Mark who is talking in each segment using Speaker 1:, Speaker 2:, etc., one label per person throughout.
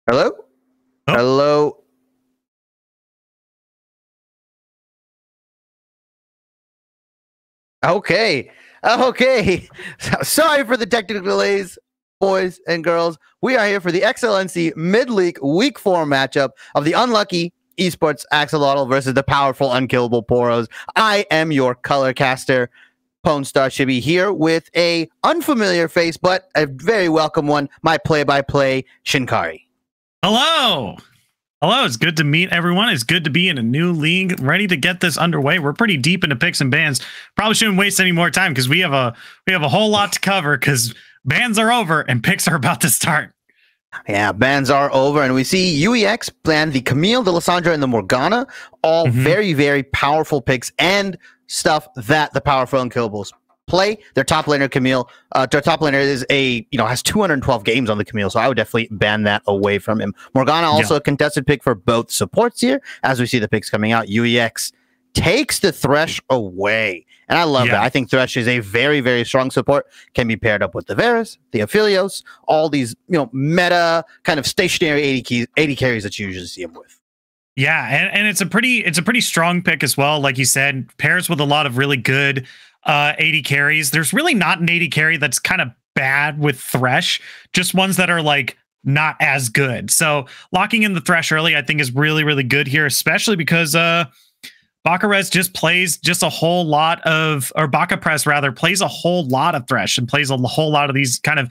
Speaker 1: Hello?
Speaker 2: Oh,
Speaker 1: Hello? Okay. Okay. Sorry for the technical delays, boys and girls. We are here for the XLNC Mid-League Week 4 matchup of the unlucky Esports Axolotl versus the powerful Unkillable Poros. I am your color caster, Pone Star Chibi, here with a unfamiliar face, but a very welcome one, my play-by-play, Shinkari.
Speaker 2: hello. Hello, it's good to meet everyone. It's good to be in a new league, ready to get this underway. We're pretty deep into picks and bans. Probably shouldn't waste any more time because we have a whole lot to cover because bans are over and picks are about to start.
Speaker 1: Yeah, bans are over, and we see UEX plan the Camille, the Lissandra, and the Morgana, all very, very powerful picks and stuff that the powerful Unkillables play. Their top laner, Camille, their top laner is has 212 games on the Camille, so I would definitely ban that away from him. Morgana also a contested pick for both supports here, as we see the picks coming out. UEX takes the Thresh away. And I love that. I think Thresh is a very, very strong support. Can be paired up with the Varus, the Aphelios, all these, meta kind of stationary 80 carries that you usually see him with.
Speaker 2: Yeah, and it's a pretty strong pick as well. Like you said, pairs with a lot of really good 80 carries. There's really not an 80 carry that's kind of bad with Thresh, just ones that are like not as good. So locking in the Thresh early, I think, is really, really good here, especially because Baccares just plays a whole lot of, or Baccapress rather, plays a whole lot of Thresh and plays a whole lot of these kind of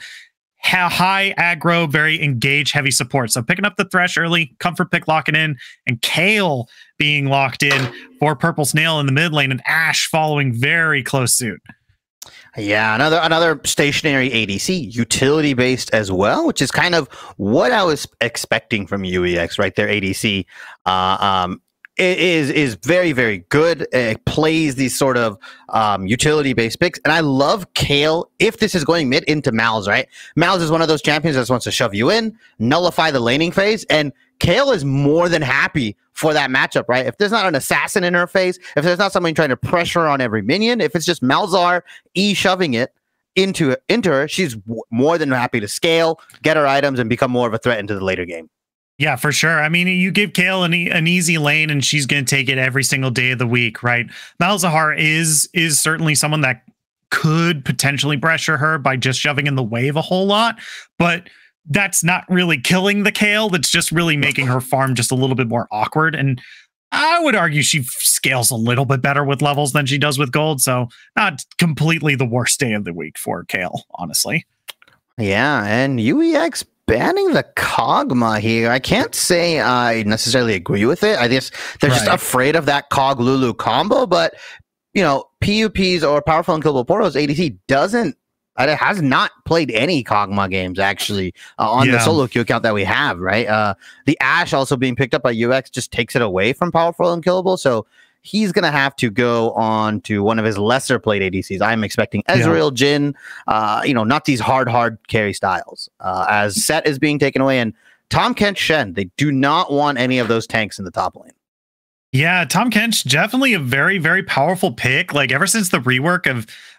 Speaker 2: high aggro, very engage heavy support. So picking up the Thresh early, comfort pick locking in, and Kale being locked in for Purple Snail in the mid lane, and Ashe following very close suit.
Speaker 1: Yeah, another stationary ADC, utility based as well, which is kind of what I was expecting from UEX, right? Their ADC. It is very, very good. It plays these sort of utility-based picks. And I love Kale if this is going mid into Mal's, right? Mal's is one of those champions that just wants to shove you in, nullify the laning phase, and Kale is more than happy for that matchup, right? If there's not an assassin in her phase, if there's not someone trying to pressure on every minion, if it's just Malzar shoving it into her, she's more than happy to scale, get her items, and become more of a threat into the later game.
Speaker 2: Yeah, for sure. I mean, you give Kale an easy lane and she's going to take it every single day of the week, right? Malzahar is certainly someone that could potentially pressure her by just shoving in the wave a whole lot, but that's not really killing the Kale. That's just really making her farm just a little bit more awkward. And I would argue she scales a little bit better with levels than she does with gold. So not completely the worst day of the week for Kale, honestly.
Speaker 1: Yeah, and UEX banning the Kog'Maw here. I can't say I necessarily agree with it. I guess they're just afraid of that Kog Lulu combo, but PUPs or Powerful Unkillable Poros ADC has not played any Kog'Maw games actually on the solo queue account that we have, right? The Ashe also being picked up by UX just takes it away from Powerful Unkillable, so he's going to have to go on to one of his lesser played ADCs. I'm expecting Ezreal, Jhin, not these hard carry styles. As Set is being taken away, and Tahm Kench, Shen, they do not want any of those tanks in the top lane.
Speaker 2: Yeah, Tahm Kench, definitely a very, very powerful pick. Like ever since the rework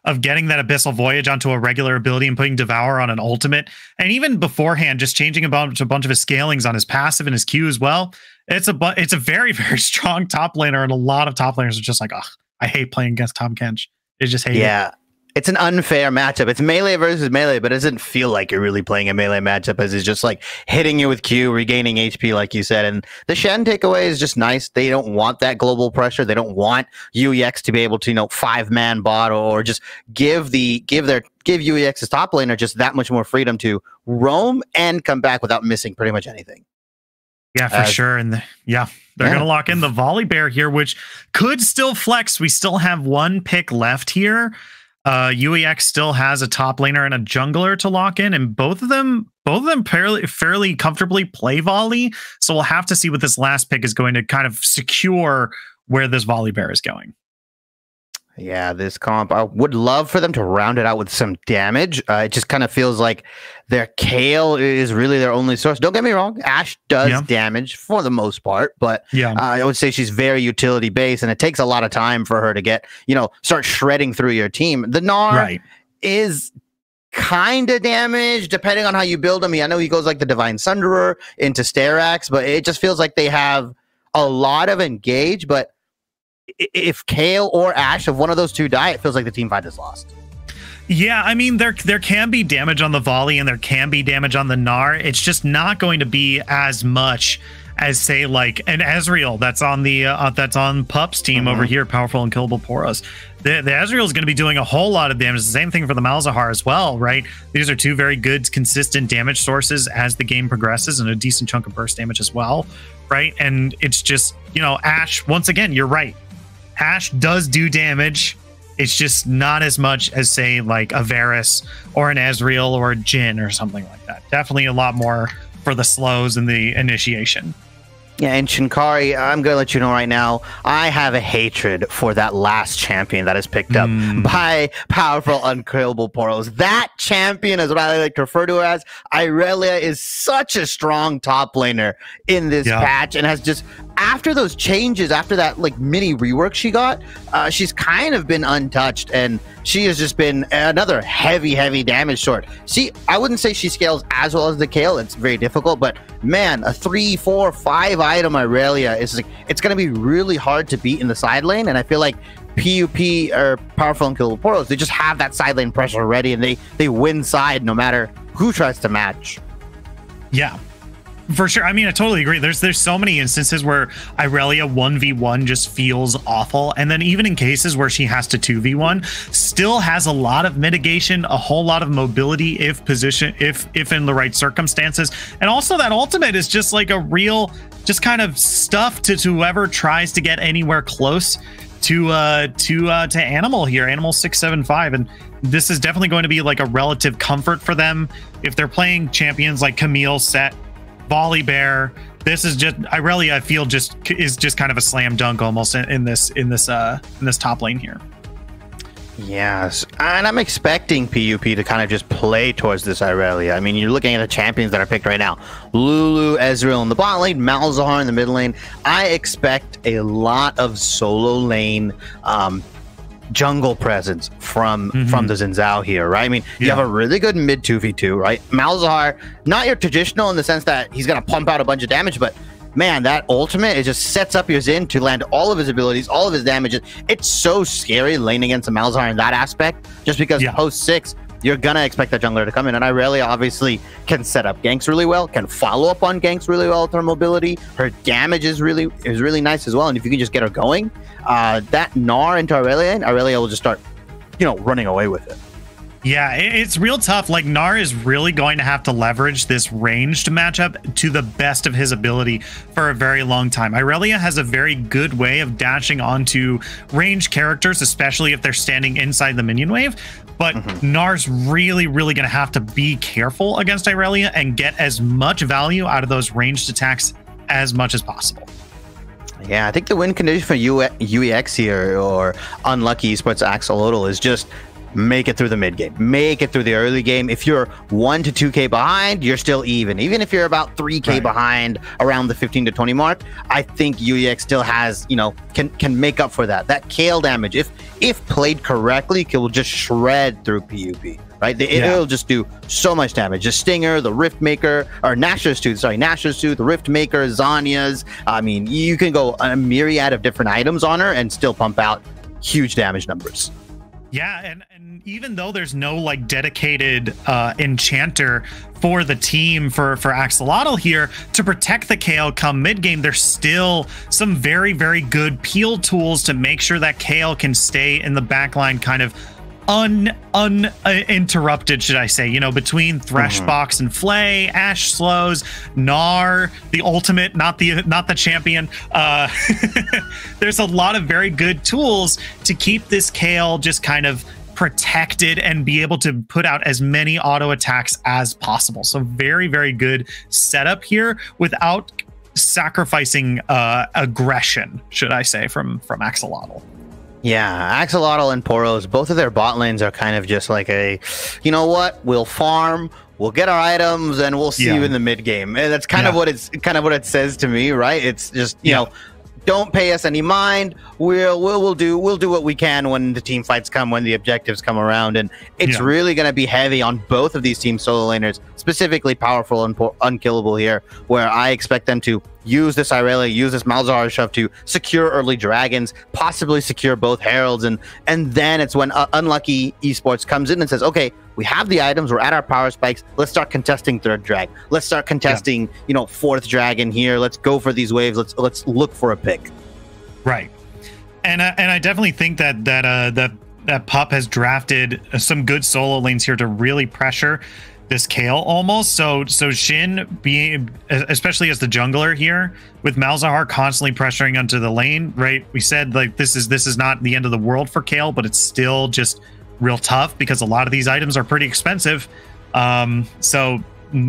Speaker 2: of getting that Abyssal Voyage onto a regular ability and putting Devour on an ultimate, and even beforehand, just changing a bunch of his scalings on his passive and his Q as well. It's a very, very strong top laner, and a lot of top laners are just like, oh, I hate playing against Tahm Kench. They just hate it.
Speaker 1: It's an unfair matchup. It's melee versus melee, but it doesn't feel like you're really playing a melee matchup, as it's just like hitting you with Q, regaining HP, like you said. And the Shen takeaway is just nice. They don't want that global pressure. They don't want UEX to be able to, 5-man bot or just give UEX's top laner just that much more freedom to roam and come back without missing pretty much anything.
Speaker 2: Yeah, for sure. And they're going to lock in the Volley Bear here, which could still flex. We still have one pick left here. UEX still has a top laner and a jungler to lock in, and both of them fairly comfortably play volley. So we'll have to see what this last pick is going to kind of secure where this Volley Bear is going.
Speaker 1: Yeah, this comp, I would love for them to round it out with some damage. It just kind of feels like their Kale is really their only source. Don't get me wrong, Ashe does damage for the most part, but I would say she's very utility based, and it takes a lot of time for her to get, start shredding through your team. The Gnar is kind of damage depending on how you build him. I know he goes like the Divine Sunderer into Starax, but it just feels like they have a lot of engage. But if Kale or Ash, if one of those two die, it feels like the team fight is lost.
Speaker 2: Yeah, I mean, there can be damage on the volley and there can be damage on the Gnar. It's just not going to be as much as, say, like an Ezreal that's on the that's on PUP's team over here, Powerful Unkillable Poros. The Ezreal is going to be doing a whole lot of damage. The same thing for the Malzahar as well, right? These are two very good, consistent damage sources as the game progresses, and a decent chunk of burst damage as well, right? And it's just, you know, Ash, once again, you're right. Ash does do damage. It's just not as much as, say, like a Varus or an Ezreal or a Jhin or something like that. Definitely a lot more for the slows and the initiation.
Speaker 1: Yeah, and Shinkari, I'm going to let you know right now, I have a hatred for that last champion that is picked up by Powerful Unkillable Poros. That champion is what I like to refer to her as. Irelia is such a strong top laner in this patch, and has just, after those changes, after that like mini rework she got, she's kind of been untouched, and she has just been another heavy damage sword. See, I wouldn't say she scales as well as the Kale. It's very difficult, but man, a 3, 4, 5 item Irelia is like, it's going to be really hard to beat in the side lane. And I feel like PUP or Powerful Unkillable Poros, they just have that side lane pressure already, and they win side no matter who tries to match.
Speaker 2: Yeah. For sure. I mean, I totally agree. There's so many instances where Irelia 1v1 just feels awful. And then even in cases where she has to 2v1, still has a lot of mitigation, a whole lot of mobility if in the right circumstances. And also that ultimate is just like a real, just kind of stuff to whoever tries to get anywhere close to Animal here, Animal 675. And this is definitely going to be like a relative comfort for them if they're playing champions like Camille, Set, Volibear. This is just Irelia, I feel, is just kind of a slam dunk almost in this top lane here.
Speaker 1: Yes, and I'm expecting PUP to kind of just play towards this Irelia. I mean, you're looking at the champions that are picked right now: Lulu, Ezreal in the bot lane, Malzahar in the mid lane. I expect a lot of solo lane jungle presence from the Xin Zhao here, right? I mean, you have a really good mid 2v2, right? Malzahar, not your traditional in the sense that he's gonna pump out a bunch of damage, but man, that ultimate, it just sets up your Xin to land all of his abilities, all of his damages. It's so scary laning against a Malzahar in that aspect, just because post 6 you're gonna expect that jungler to come in, and Irelia obviously can set up ganks really well, can follow up on ganks really well with her mobility. Her damage is really nice as well, and if you can just get her going, that Gnar into Irelia will just start, you know, running away with it.
Speaker 2: Yeah, it's real tough. Like, Gnar is really going to have to leverage this ranged matchup to the best of his ability for a very long time. Irelia has a very good way of dashing onto ranged characters, especially if they're standing inside the minion wave. But Gnar's really going to have to be careful against Irelia and get as much value out of those ranged attacks as much as possible.
Speaker 1: Yeah, I think the win condition for UEX here, or Unlucky Esports Axolotl, is just make it through the mid game, make it through the early game. If you're 1 to 2k behind, you're still even if you're about 3k behind around the 15 to 20 mark. I think UEX still has, you know, can make up for that Kale damage. If played correctly, it will just shred through PUP, right? It'll just do so much damage. The Stinger, the Rift Maker, or Nashor's Tooth, the Rift Maker, Zanya's. I mean, you can go a myriad of different items on her and still pump out huge damage numbers.
Speaker 2: Yeah, and even though there's no like dedicated enchanter for the team for Axolotl here to protect the Kale come mid game, there's still some very good peel tools to make sure that Kale can stay in the backline kind of uninterrupted, should I say, you know, between Threshbox and Flay, Ash slows, Gnar, the ultimate, not the champion. There's a lot of very good tools to keep this Kale just kind of protected and be able to put out as many auto attacks as possible. So very good setup here without sacrificing aggression, should I say, from Axolotl.
Speaker 1: Yeah, Axolotl and Poros, both of their bot lanes are kind of just like a, you know what, we'll farm, we'll get our items, and we'll see you in the mid game. And that's kind of what it says to me, right? It's just, you know, don't pay us any mind. We'll do what we can when the team fights come, when the objectives come around, and it's really going to be heavy on both of these team solo laners, specifically Powerful and Unkillable here, where I expect them to use this Irelia, use this Malzahar shove to secure early dragons, possibly secure both heralds, and then it's when Unlucky Esports comes in and says, okay, we have the items, we're at our power spikes, let's start contesting third drag, let's start contesting fourth dragon here, let's go for these waves, let's look for a pick.
Speaker 2: Right. And I definitely think that PUP has drafted some good solo lanes here to really pressure this Kayle almost. So Shin being, especially as the jungler here, with Malzahar constantly pressuring onto the lane, right? We said like this is not the end of the world for Kayle, but it's still just real tough because a lot of these items are pretty expensive. So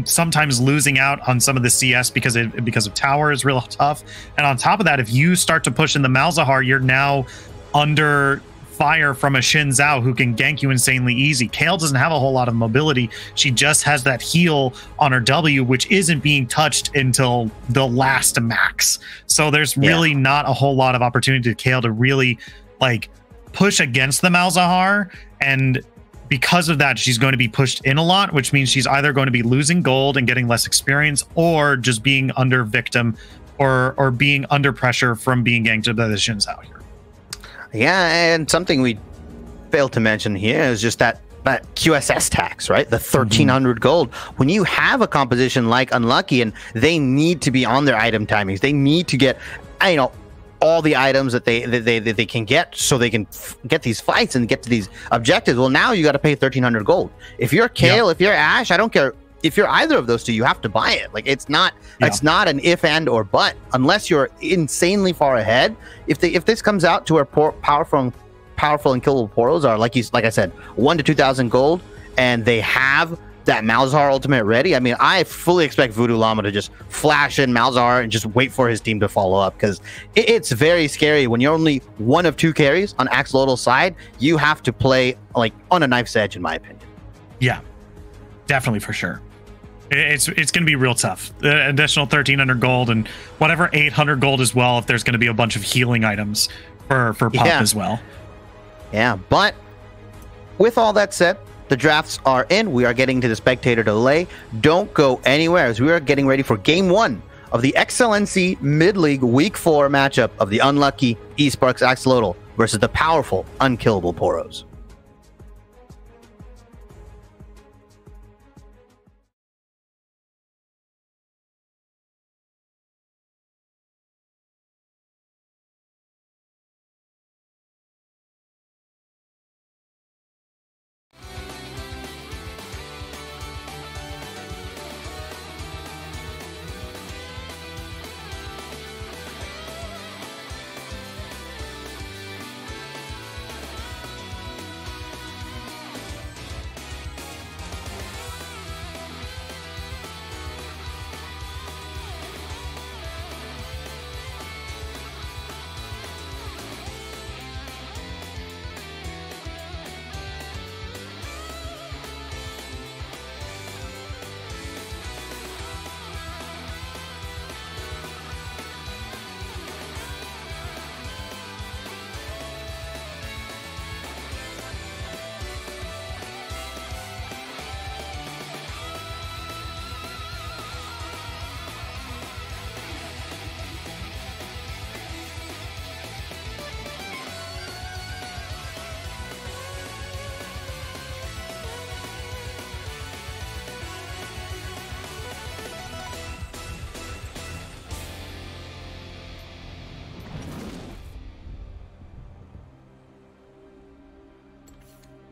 Speaker 2: sometimes losing out on some of the CS because of tower is real tough. And on top of that, if you start to push in the Malzahar, you're now under fire from a Xin Zhao who can gank you insanely easy. Kayle doesn't have a whole lot of mobility. She just has that heal on her W, which isn't being touched until the last max. So there's really not a whole lot of opportunity to Kayle to really like push against the Malzahar, and because of that, she's going to be pushed in a lot, which means she's either going to be losing gold and getting less experience, or just being under victim or being under pressure from being ganked by the Xin Zhao here.
Speaker 1: Yeah, and something we failed to mention here is just that QSS tax, right? The 1,300 gold. When you have a composition like Unlucky and they need to be on their item timings, they need to get, all the items that they can get so they can get these fights and get to these objectives. Well, now you got to pay 1,300 gold. If you're Kayle, if you're Ashe, I don't care. If you're either of those two, you have to buy it. Like it's not an if and or but, unless you're insanely far ahead. If this comes out to where powerful and killable Poros are like I said, 1,000 to 2,000 gold, and they have that Malzahar ultimate ready. I mean, I fully expect Voodoo Llama to just flash in Malzahar and just wait for his team to follow up, because it's very scary when you're only one of two carries on Axolotl's side. You have to play like on a knife's edge, in my opinion. Yeah,
Speaker 2: definitely, for sure. It's going to be real tough. The additional 1,300 gold and whatever 800 gold as well, if there's going to be a bunch of healing items for PUP as well.
Speaker 1: Yeah, but with all that said, the drafts are in. We are getting to the spectator delay. Don't go anywhere, as we are getting ready for game 1 of the XLNC Mid-League Week 4 matchup of the Unlucky Esports Axolotl versus the powerful Unkillable Poros.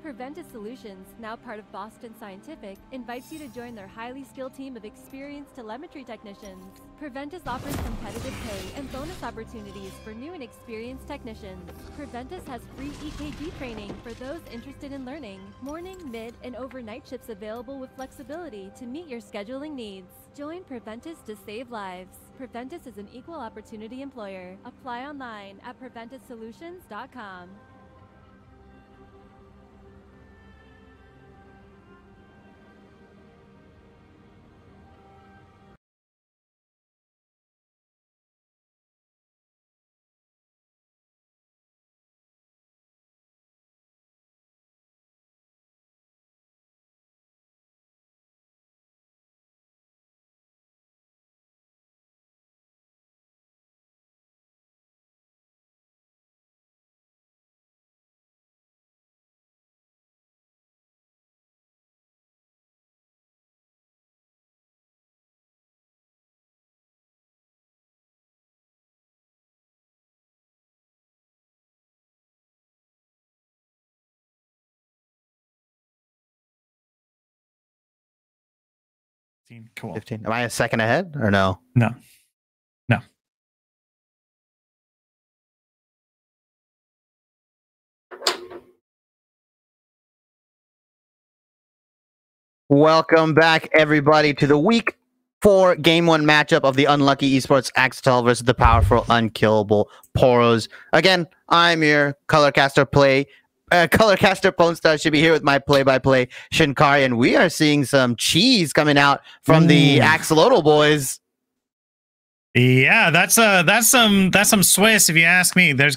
Speaker 3: Preventa's Solutions, now part of Boston Scientific, invites you to join their highly skilled team of experienced telemetry technicians. Preventus offers competitive pay and bonus opportunities for new and experienced technicians. Preventus has free EKG training for those interested in learning. Morning, mid, and overnight shifts available with flexibility to meet your scheduling needs. Join Preventus to save lives. Preventus is an equal opportunity employer. Apply online at PreventaSolutions.com.
Speaker 2: 15. Cool.
Speaker 1: 15. Am I a second ahead or no?
Speaker 2: No. No.
Speaker 1: Welcome back, everybody, to the week 4 game 1 matchup of the unlucky Esports Axolotl versus the powerful Unkillable Poros. Again, I'm your colorcaster Ponstar should be here with my play-by-play Shinkari, and we are seeing some cheese coming out from the Axolotl boys.
Speaker 2: Yeah, that's some Swiss, if you ask me. That's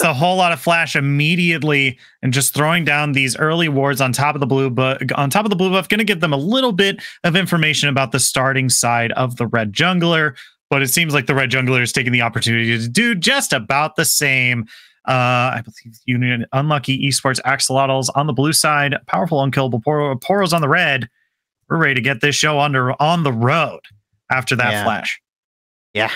Speaker 2: a whole lot of flash immediately, and just throwing down these early wards on top of the blue buff. Going to give them a little bit of information about the starting side of the red jungler, but it seems like the red jungler is taking the opportunity to do just about the same. I believe Union Unlucky Esports Axolotls on the blue side, powerful Unkillable Poros on the red. We're ready to get this show on the road after that flash.
Speaker 1: Yeah,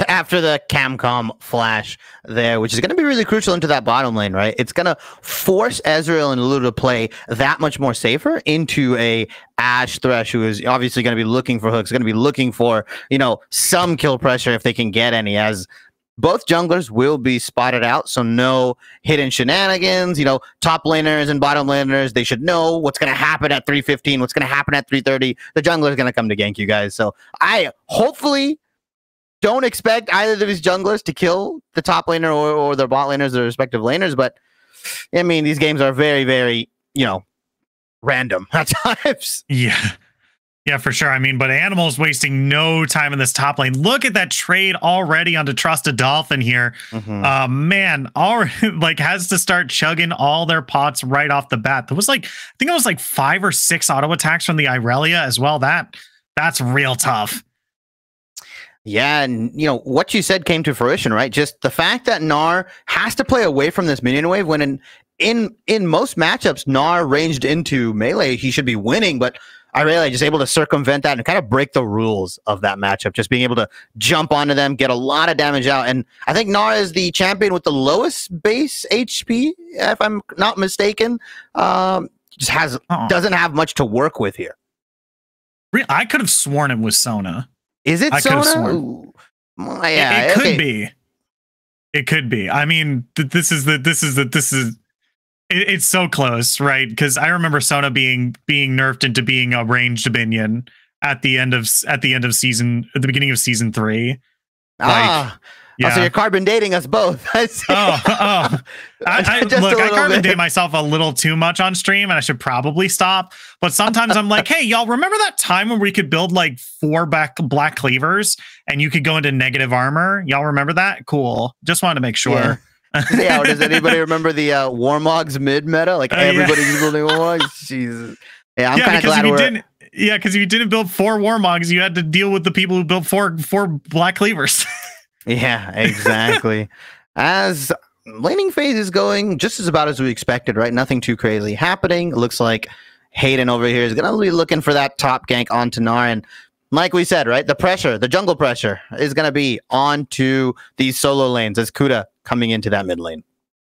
Speaker 1: after the Camcom flash there, which is going to be really crucial into that bottom lane, right? It's going to force Ezreal and Lulu to play that much more safer into a Ashe Thresh, who is obviously going to be looking for hooks, going to be looking for, some kill pressure if they can get any, as both junglers will be spotted out, so no hidden shenanigans. Top laners and bottom laners, they should know what's going to happen at 3:15, what's going to happen at 3:30. The jungler is going to come to gank you guys. So I hopefully don't expect either of these junglers to kill the top laner or their bot laners, their respective laners. But I mean, these games are very, very, random at times.
Speaker 2: Yeah, for sure. I mean, but Animal's wasting no time in this top lane. Look at that trade already onto Trusted Dolphin here. Man, already has to start chugging all their pots right off the bat. I think it was 5 or 6 auto attacks from the Irelia as well. That's real tough.
Speaker 1: Yeah, and what you said came to fruition, right? Just the fact that Gnar has to play away from this minion wave when in most matchups Gnar ranged into melee, he should be winning, but Irelia just able to circumvent that and kind of break the rules of that matchup, just being able to jump onto them, get a lot of damage out. And I think Gnar is the champion with the lowest base HP, if I'm not mistaken. Just doesn't have much to work with here.
Speaker 2: I could have sworn it was Sona.
Speaker 1: Is it Sona?
Speaker 2: Yeah, it could be. It could be. I mean, it's so close, right? Because I remember Sona being nerfed into being a ranged minion at the beginning of season 3.
Speaker 1: So you're carbon dating us both.
Speaker 2: I carbon date myself a little too much on stream, and I should probably stop. But sometimes I'm like, hey, y'all, remember that time when we could build 4 black cleavers and you could go into negative armor? Y'all remember that? Cool. Just wanted to make sure.
Speaker 1: Yeah. Does anybody remember the Warmogs mid meta? Everybody's building Warmogs. Jesus. Yeah, I'm kind of glad
Speaker 2: because if you didn't build 4 Warmogs, you had to deal with the people who built four black cleavers.
Speaker 1: Yeah, exactly. As laning phase is going just about as we expected, right? Nothing too crazy happening. It looks like Hayden over here is going to be looking for that top gank onto Gnar. And like we said, right, the jungle pressure is going to be onto these solo lanes as Kuda coming into that mid lane.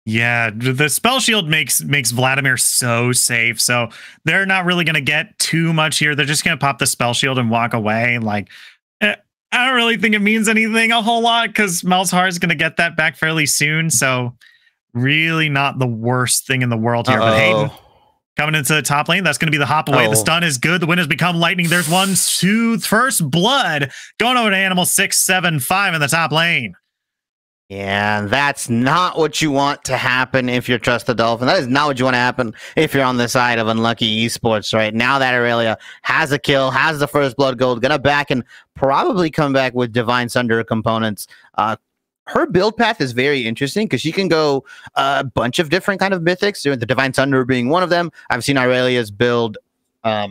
Speaker 2: Yeah, the spell shield makes Vladimir so safe. So they're not really going to get too much here. They're just going to pop the spell shield and walk away. I don't really think it means anything a whole lot because Malzahar is going to get that back fairly soon. So really not the worst thing in the world here. But Hayden coming into the top lane, that's going to be the hop away. The stun is good. The wind has become lightning. There's 1, 2, first blood going over to Animal 6, 7, 5 in the top lane.
Speaker 1: Yeah, that's not what you want to happen if you're Trusted Dolphin. That is not what you want to happen if you're on the side of Unlucky Esports, right? Now that Irelia has a kill, has the first blood gold, gonna back and probably come back with Divine Sunder components. Her build path is very interesting because she can go a bunch of different kind of mythics, the Divine Sunder being one of them. I've seen Irelia's build I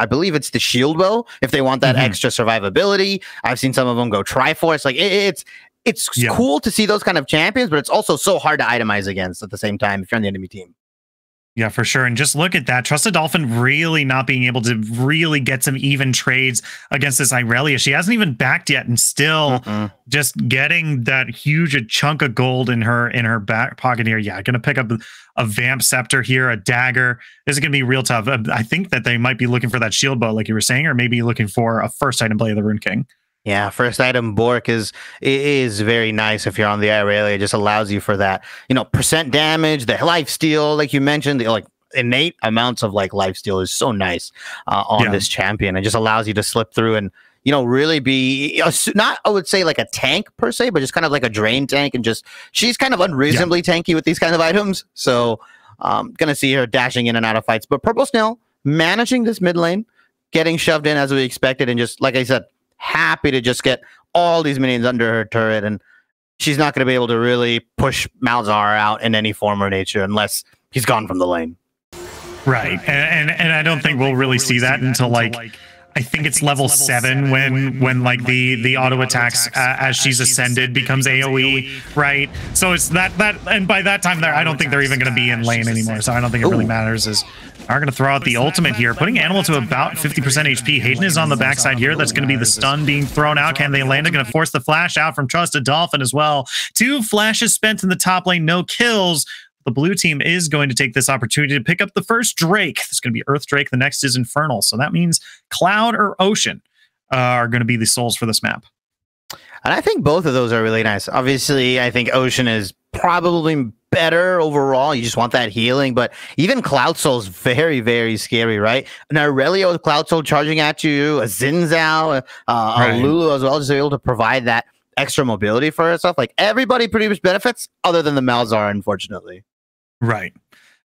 Speaker 1: believe it's the shield bow if they want that extra survivability. I've seen some of them go Triforce. It's cool to see those kind of champions, but it's also so hard to itemize against at the same time if you're on the enemy team.
Speaker 2: Yeah, for sure. And just look at that. Trusted Dolphin really not being able to really get some even trades against this Irelia. She hasn't even backed yet and still just getting that huge chunk of gold in her back pocket here. Yeah, going to pick up a Vamp Scepter here, a dagger. This is going to be real tough. I think that they might be looking for that shield bow, like you were saying, or maybe looking for a first item play of the Rune King.
Speaker 1: Yeah, first item Bork is very nice if you're on the Irelia. It just allows you for that, percent damage, the life steal, like you mentioned, the like innate amounts of like life steal is so nice on this champion. It just allows you to slip through and really be not, I would say like a tank per se, but just kind of like a drain tank, and just she's kind of unreasonably tanky with these kind of items. So gonna see her dashing in and out of fights. But Purple Snail managing this mid lane, getting shoved in as we expected, and just like I said, happy to just get all these minions under her turret, and she's not going to be able to really push Malzahar out in any form or nature unless he's gone from the lane.
Speaker 2: Right, and I don't think we'll really see that until like I think it's level 7 when like the auto attacks as she's ascended becomes AoE, right? So it's that and by that time I don't think they're even going to be in lane anymore. So I don't think it really matters. Are going to throw out the ultimate here, putting Animal to about 50% HP. Hayden is on the backside here. That's going to be the stun being thrown out. Can they land it? Going to force the flash out from Trusted Dolphin as well. 2 flashes spent in the top lane, no kills. The blue team is going to take this opportunity to pick up the first Drake. This is going to be Earth Drake. The next is Infernal. So that means Cloud or Ocean are going to be the souls for this map.
Speaker 1: And I think both of those are really nice. Obviously, I think Ocean is probably better overall. You just want that healing. But even Cloud Soul is very, very scary, right? An Irelia with Cloud Soul charging at you, a Xin Zhao, a Lulu as well, just able to provide that extra mobility for herself. Like, everybody pretty much benefits other than the Malzahar, unfortunately.
Speaker 2: Right.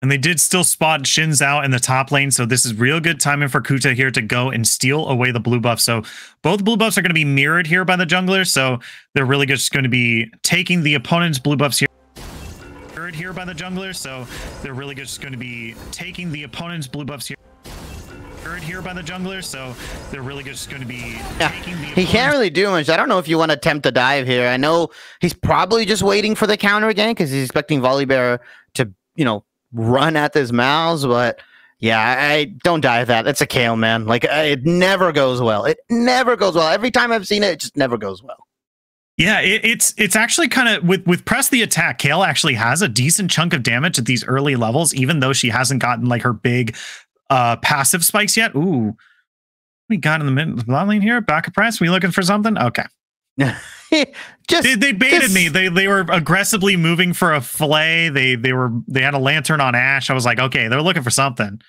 Speaker 2: And they did still spot Xin Zhao in the top lane, so this is real good timing for Kuta here to go and steal away the blue buff. So both blue buffs are going to be mirrored here by the junglers, so they're really just going to be taking the opponent's blue buffs here. Here by the junglers, so they're really just going to be taking the opponent's blue buffs here. Here by the junglers, so they're really just going to be taking the
Speaker 1: he can't really do much. I don't know if you want to attempt a dive here. I know he's probably just waiting for the counter again because he's expecting Volibear to, run at this Malz, but yeah, I don't dive that. That's a Kale, man. Like, it never goes well. It never goes well. Every time I've seen it, it just never goes well.
Speaker 2: Yeah, it's actually kind of with Press the Attack, Kale actually has a decent chunk of damage at these early levels, even though she hasn't gotten like her big passive spikes yet. Ooh, we got in the mid lane here. Back of Press. We looking for something? Okay. They baited me. They were aggressively moving for a fillet. They had a lantern on Ashe. I was like, okay, they're looking for something.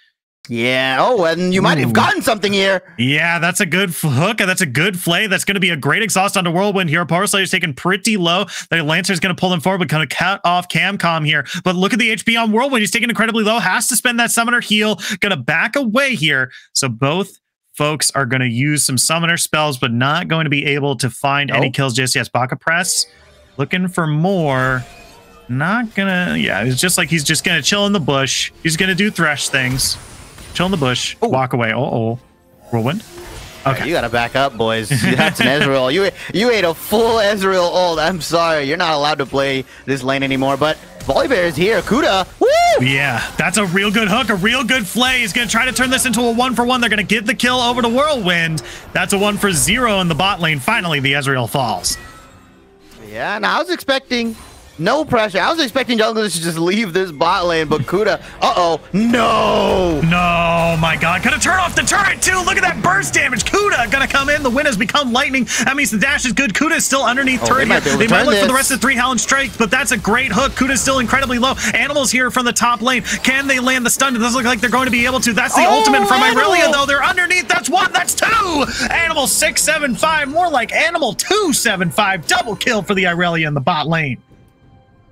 Speaker 1: Yeah. Oh, and you might have gotten something here.
Speaker 2: Yeah, that's a good hook. That's a good flay. That's going to be a great exhaust onto Whirlwind here. Power Slayer's taken pretty low. The Lancer's going to pull him forward, but kind of cut off Camcom here. But look at the HP on Whirlwind. He's taking incredibly low. Has to spend that summoner heal. Going to back away here. So both folks are going to use some summoner spells, but not going to be able to find any kills just yet. Baka Press looking for more. Not gonna. Yeah, it's just like he's just going to chill in the bush. He's going to do Thresh things. Chill in the bush. Walk away. Whirlwind. Okay.
Speaker 1: You gotta back up, boys. That's an Ezreal. You ate a full Ezreal ult. I'm sorry. You're not allowed to play this lane anymore, but Volibear is here. Kuta. Woo!
Speaker 2: Yeah, that's a real good hook, a real good flay. He's going to try to turn this into a 1-for-1. They're going to get the kill over to Whirlwind. That's a 1-for-0 in the bot lane. Finally, the Ezreal falls.
Speaker 1: Yeah, and I was expecting no pressure. I was expecting junglers to just leave this bot lane, but Kuta, no!
Speaker 2: No, my God. Gonna turn off the turret, too. Look at that burst damage. Kuta gonna come in. The win has become lightning. That means the dash is good. Kuta is still underneath turret here. They might look for the rest of the 3 Howling Strikes, but that's a great hook. Kuta's still incredibly low. Animals here from the top lane. Can they land the stun? It doesn't look like they're going to be able to. That's the ultimate from Irelia, though. They're underneath. That's 1. That's 2. Animal 675. More like Animal 275. Double kill for the Irelia in the bot lane.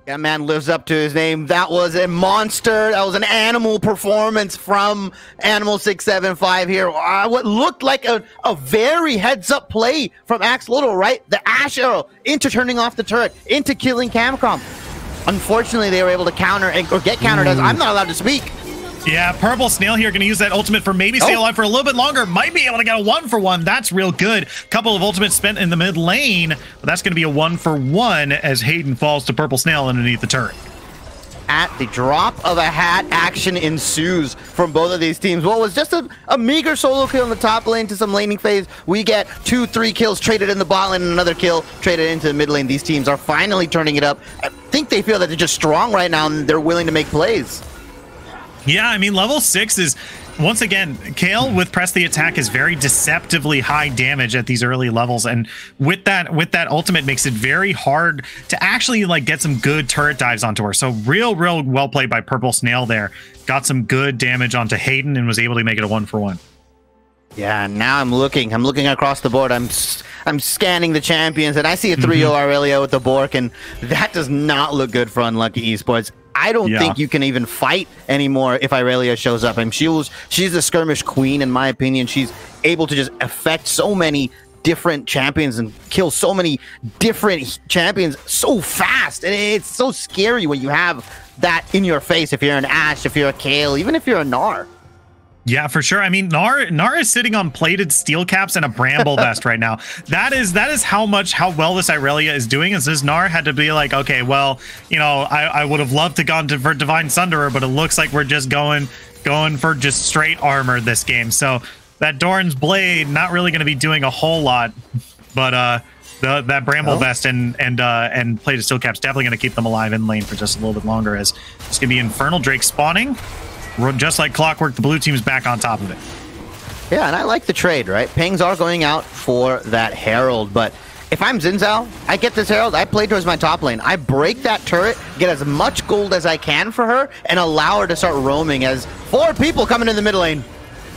Speaker 1: That man lives up to his name. That was a monster. That was an animal performance from Animal 675 here. What looked like a very heads-up play from Axolotl, right? The Ashe arrow into turning off the turret, into killing Camcom. Unfortunately, they were able to counter or get countered as I'm not allowed to speak.
Speaker 2: Yeah, Purple Snail here going to use that ultimate for maybe stay alive for a little bit longer. Might be able to get a 1-for-1. That's real good. Couple of ultimates spent in the mid lane, but that's going to be a 1-for-1 as Hayden falls to Purple Snail underneath the turret.
Speaker 1: at the drop of a hat, action ensues from both of these teams. What was just a meager solo kill in the top lane to some laning phase, we get 2-3 kills traded in the bot lane and another kill traded into the mid lane. These teams are finally turning it up. I think they feel that they're just strong right now and they're willing to make plays.
Speaker 2: Yeah, I mean, level 6 is, once again, Kayle with press the attack is very deceptively high damage at these early levels, and with that ultimate makes it very hard to actually like get some good turret dives onto her. So real well played by Purple Snail there. Got some good damage onto Hayden and was able to make it a 1-for-1.
Speaker 1: Yeah, now I'm looking across the board. I'm scanning the champions, and I see a 3-0 Aurelia with the Bork, and that does not look good for Unlucky Esports. I don't think you can even fight anymore if Aurelia shows up. I mean, she's the skirmish queen, in my opinion. She's able to just affect so many different champions and kill so many different champions so fast. And it's so scary when you have that in your face. If you're an Ashe, if you're a Kayle, even if you're a Gnar.
Speaker 2: Yeah, for sure. I mean, Gnar is sitting on plated steel caps and a bramble vest right now. That is how well this Aurelia is doing. Is this Gnar had to be like, okay, well, you know, I would have loved to gone for Divine Sunderer, but it looks like we're just going for just straight armor this game. So that Doran's blade not really going to be doing a whole lot, but that bramble vest and plated steel caps definitely going to keep them alive in lane for just a little bit longer. As it's going to be Infernal Drake spawning. Just like clockwork, the blue team's back on top of it.
Speaker 1: Yeah, and I like the trade, right? Pings are going out for that Herald, but if I'm Xin Zhao, I get this Herald, I play towards my top lane. I break that turret, get as much gold as I can for her, and allow her to start roaming as 4 people coming in the mid lane.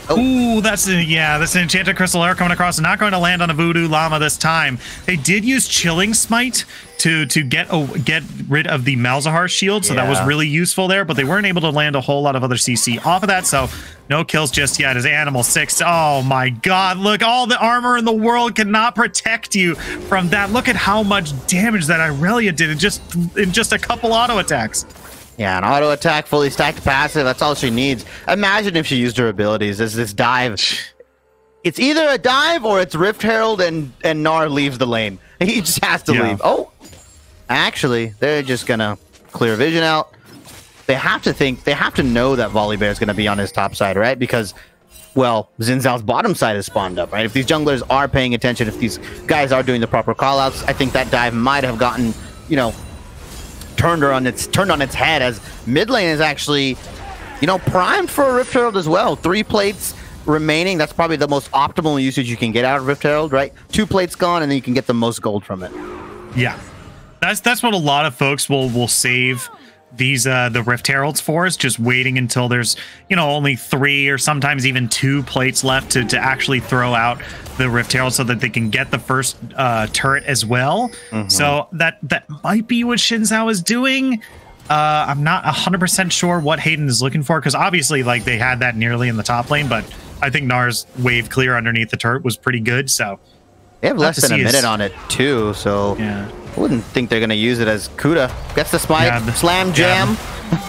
Speaker 2: Ooh, that's an Enchanted Crystal Arrow coming across, and not going to land on a Voodoo Llama this time. They did use Chilling Smite to get rid of the Malzahar shield, so that was really useful there, but they weren't able to land a whole lot of other CC off of that, so no kills just yet as Animal 6. Oh my god, look, all the armor in the world cannot protect you from that. Look at how much damage that Aurelia did in just a couple auto attacks.
Speaker 1: Yeah, an auto attack, fully stacked passive, that's all she needs. Imagine if she used her abilities as this dive. It's either a dive or it's Rift Herald and Gnar leaves the lane. He just has to leave. Oh, actually, they're just gonna clear vision out. They have to know that Volibear is gonna be on his top side, right? Because, well, Xin Zhao's bottom side is spawned up, right? If these junglers are paying attention, if these guys are doing the proper callouts, I think that dive might have gotten, you know, turned on its head, as mid lane is actually, you know, primed for a Rift Herald as well. 3 plates remaining. That's probably the most optimal usage you can get out of Rift Herald, right? 2 plates gone, and then you can get the most gold from it.
Speaker 2: Yeah, that's what a lot of folks will save these the Rift Heralds for, is just waiting until there's, you know, only 3 or sometimes even 2 plates left to actually throw out the Rift Herald so that they can get the first turret as well. So that might be what Xin Zhao is doing. I'm not 100% sure what Hayden is looking for, because obviously like they had that nearly in the top lane, but I think Gnar's wave clear underneath the turret was pretty good. So
Speaker 1: they have less than a minute on it too, so yeah, I wouldn't think they're gonna use it as Kuda gets the smite, slam jam.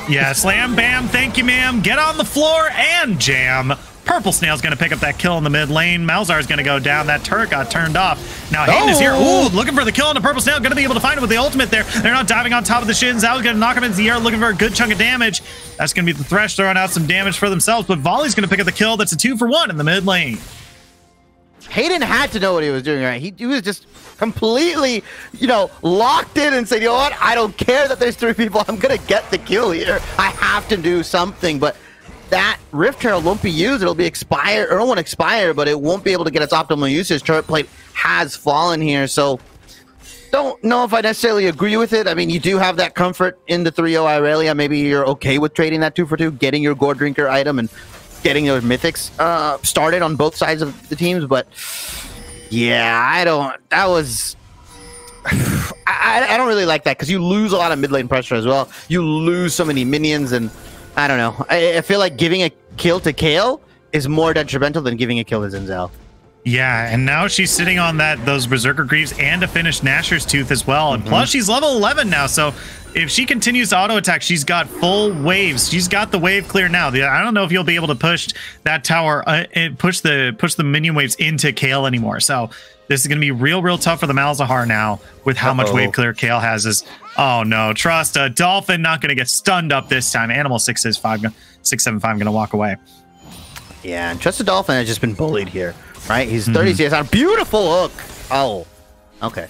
Speaker 2: Yeah, slam bam, thank you ma'am, get on the floor and jam. Purple Snail's going to pick up that kill in the mid lane. Malzar's going to go down. That turret got turned off. Now Hayden is here. Ooh, looking for the kill on the Purple Snail. Going to be able to find it with the ultimate there. They're not diving on top of the Xin Zhao. Going to knock him into the air, looking for a good chunk of damage. That's going to be the Thresh throwing out some damage for themselves, but Volley's going to pick up the kill. That's a 2-for-1 in the mid lane.
Speaker 1: Hayden had to know what he was doing, right? He was just completely, you know, locked in and said, you know what? I don't care that there's 3 people. I'm going to get the kill here. I have to do something, but that Rift Herald won't be used. It'll be expired, or it won't expire, but it won't be able to get its optimal usage. Turret plate has fallen here, so don't know if I necessarily agree with it. I mean, you do have that comfort in the 3-0 Aurelia. Maybe you're okay with trading that 2-for-2, getting your Gore Drinker item and getting those mythics started on both sides of the teams, but yeah, I don't really like that, because you lose a lot of mid lane pressure as well. You lose so many minions, and I don't know. I feel like giving a kill to Kayle is more detrimental than giving a kill to Xin Zhao.
Speaker 2: Yeah, and now she's sitting on those Berserker Greaves and a finished Nashor's Tooth as well. And plus, she's level 11 now, so if she continues to auto attack, she's got full waves. She's got the wave clear now. I don't know if you'll be able to push that tower and push the minion waves into Kayle anymore. So This is going to be real tough for the Malzahar now with how much wave clear Kale has. Oh no, trust a Dolphin, not going to get stunned up this time. Animal 675 going to walk away.
Speaker 1: Yeah, and Trusted Dolphin has just been bullied here, right? He's 30 CS on. Beautiful hook. Oh, okay.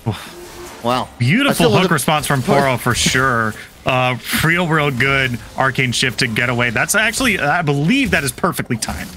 Speaker 1: Wow.
Speaker 2: Beautiful hook response from Poro for sure. Real good arcane shift to get away. That's actually, I believe that is perfectly timed.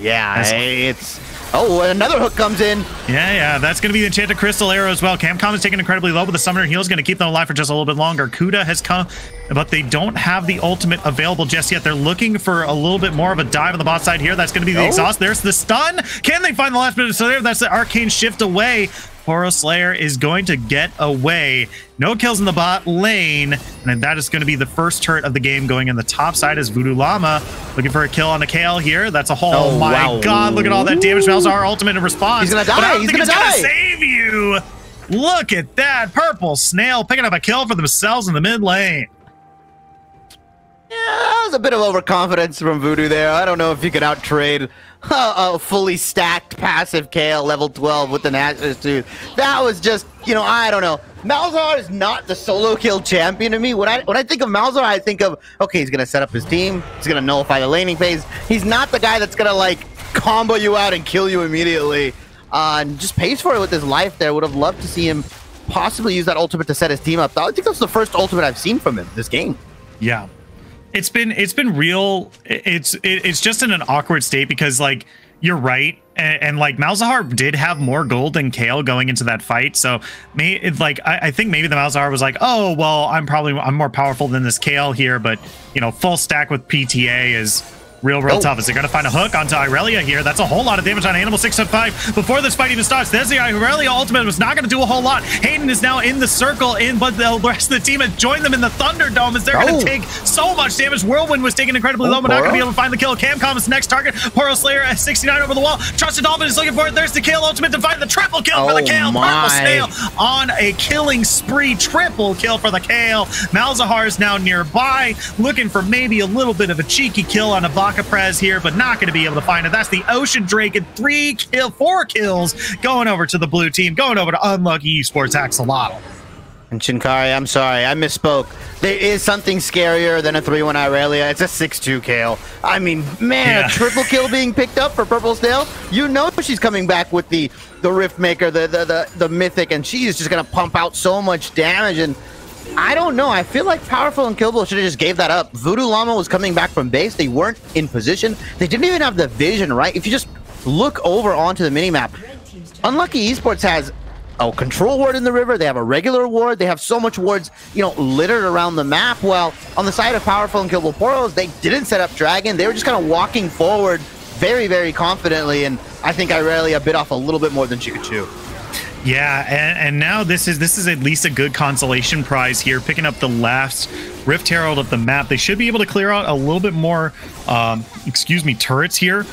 Speaker 1: Yeah, it's... Oh, another hook comes in.
Speaker 2: Yeah, that's going to be the Enchanted Crystal Arrow as well. Camcom is taking incredibly low, but the Summoner Heal is going to keep them alive for just a little bit longer. Kuda has come, but they don't have the ultimate available just yet. They're looking for a little bit more of a dive on the bot side here. That's going to be the exhaust. There's the stun. Can they find the last bit of Slayer? That's the arcane shift away. Poro Slayer is going to get away. No kills in the bot lane, and that is going to be the first turret of the game going in the top side as Voodoo Llama looking for a kill on the Kale here. That's a whole, oh my god, look at all that damage. Malzahar ultimate in response.
Speaker 1: He's gonna die.
Speaker 2: He's gonna save you. Look at that. Purple Snail picking up a kill for themselves in the mid lane.
Speaker 1: Yeah, that was a bit of overconfidence from Voodoo there. I don't know if you could outtrade a fully stacked passive Kale level 12 with the Nashor's Tooth. That was just, you know, I don't know. Malzahar is not the solo kill champion to me. When I think of Malzahar, I think of, okay, he's gonna set up his team, he's gonna nullify the laning phase. He's not the guy that's gonna like combo you out and kill you immediately. And just pays for it with his life there. Would have loved to see him possibly use that ultimate to set his team up. I think that's the first ultimate I've seen from him this game.
Speaker 2: Yeah. It's been real. It's just in an awkward state because like you're right, and like Malzahar did have more gold than Kale going into that fight. So I think maybe the Malzahar was like, oh well, I'm more powerful than this Kale here, but you know, full stack with PTA is real tough. Is he going to find a hook onto Irelia here? That's a whole lot of damage on Animal 675 before this fight even starts. There's the Irelia ultimate. Was not going to do a whole lot. Hayden is now in the circle, but the rest of the team has joined them in the Thunderdome as they're going to take so much damage. Whirlwind was taking incredibly low, but not going to be able to find the kill. Camcom is the next target. Poro Slayer at 69 over the wall. Trusted Dolphin is looking for it. There's the Kale ultimate to find the triple kill for the Kale. Purple Snail on a killing spree. Triple kill for the Kale. Malzahar is now nearby, looking for maybe a little bit of a cheeky kill on a Baka Prez here, but not going to be able to find it. That's the Ocean Drake and 4 kills going over to the blue team, going over to Unlucky Esports Axolotl.
Speaker 1: And Shinkari, I'm sorry, I misspoke. There is something scarier than a 3-1 Irelia. It's a 6-2 Kale. I mean, man, a triple kill being picked up for Purple Snail. You know she's coming back with the Rift Maker, the Mythic, and she's just going to pump out so much damage. And I don't know. I feel like Powerful and Unkillable should have just gave that up. Voodoo Llama was coming back from base. They weren't in position. They didn't even have the vision, right? If you just look over onto the minimap, Unlucky Esports has a control ward in the river. They have a regular ward. They have so much wards, you know, littered around the map. Well, on the side of Powerful and Unkillable Poros, they didn't set up Dragon. They were just kind of walking forward very confidently. And I think Irelia bit off a little bit more than she could chew.
Speaker 2: Yeah, and now this is at least a good consolation prize here, picking up the last Rift Herald of the map. They should be able to clear out a little bit more, turrets here,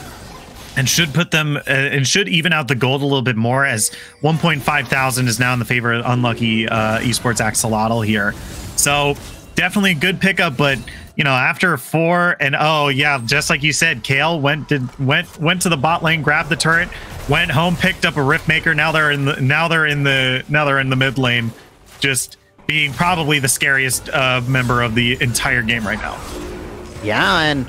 Speaker 2: and should put them and should even out the gold a little bit more, as 1.5 thousand is now in the favor of Unlucky Esports Axolotl here. So definitely a good pickup, but you know, after 4 and just like you said, Kale went to the bot lane, grabbed the turret, went home, picked up a Rift Maker. Now they're in the mid lane, just being probably the scariest member of the entire game right now. Yeah,
Speaker 1: and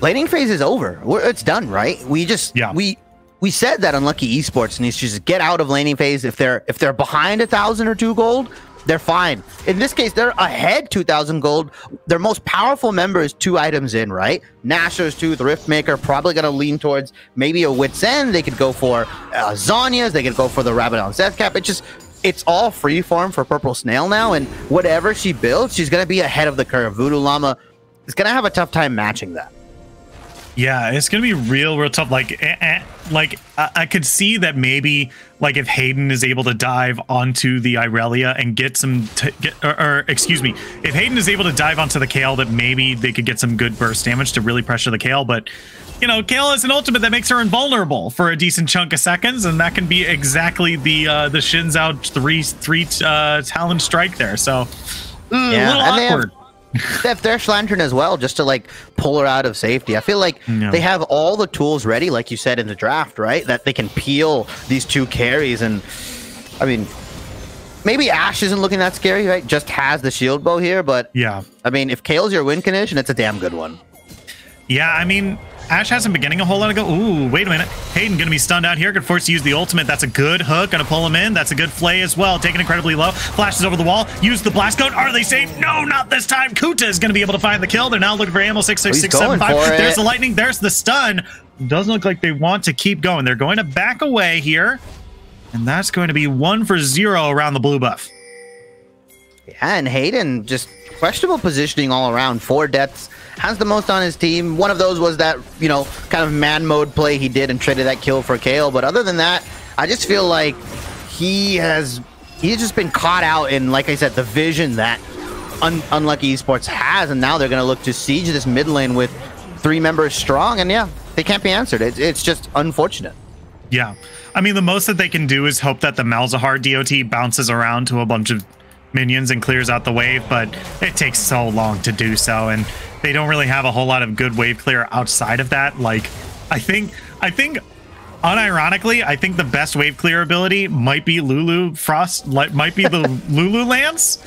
Speaker 1: laning phase is over. It's done, right? We said that Unlucky Esports needs to just get out of laning phase. If they're behind 1,000 or 2 gold, they're fine. In this case, they're ahead 2,000 gold. Their most powerful member is 2 items in, right? Nashor's Tooth, Rift Maker, probably going to lean towards maybe a Wit's End. They could go for Zhonya's. They could go for the Rabadon Death Cap. It's all freeform for Purple Snail now, and whatever she builds, she's going to be ahead of the curve. Voodoo Llama is going to have a tough time matching that.
Speaker 2: Yeah, it's gonna be real tough. Like I could see that maybe like if Hayden is able to dive onto the Irelia and get some, if Hayden is able to dive onto the Kale, that maybe they could get some good burst damage to really pressure the Kale. But you know, Kale has an ultimate that makes her invulnerable for a decent chunk of seconds, and that can be exactly the Shin's out three talon strike there. So a little awkward.
Speaker 1: That Thresh Lantern as well, just to like pull her out of safety. I feel like they have all the tools ready, like you said in the draft, right? That they can peel these 2 carries, and I mean, maybe Ashe isn't looking that scary, right? Just has the shield bow here, but
Speaker 2: yeah,
Speaker 1: I mean, if Kale's your win condition, it's a damn good one.
Speaker 2: Yeah, I mean, Ashe hasn't been getting a whole lot of go. Ooh, wait a minute. Hayden gonna be stunned out here. Gonna force to use the ultimate. That's a good hook. Gonna pull him in. That's a good flay as well. Taken incredibly low. Flashes over the wall. Use the blast cone. Are they safe? No, not this time. Kuta is gonna be able to find the kill. They're now looking for ammo 66675. There's the lightning. There's the stun. Doesn't look like they want to keep going. They're going to back away here. And that's going to be 1 for 0 around the blue buff.
Speaker 1: Yeah, and Hayden just questionable positioning all around. 4 deaths. Has the most on his team. One of those was that, you know, kind of man mode play he did and traded that kill for Kale. But other than that, I just feel like he's just been caught out in, like I said, the vision that Unlucky Esports has. And now they're going to look to siege this mid lane with 3 members strong. And yeah, they can't be answered. It's just unfortunate.
Speaker 2: Yeah. I mean, the most that they can do is hope that the Malzahar DOT bounces around to a bunch of minions and clears out the wave, but it takes so long to do so, and they don't really have a whole lot of good wave clear outside of that. Like, I think unironically, I think the best wave clear ability might be Lulu Frost, might be the Lulu Lance.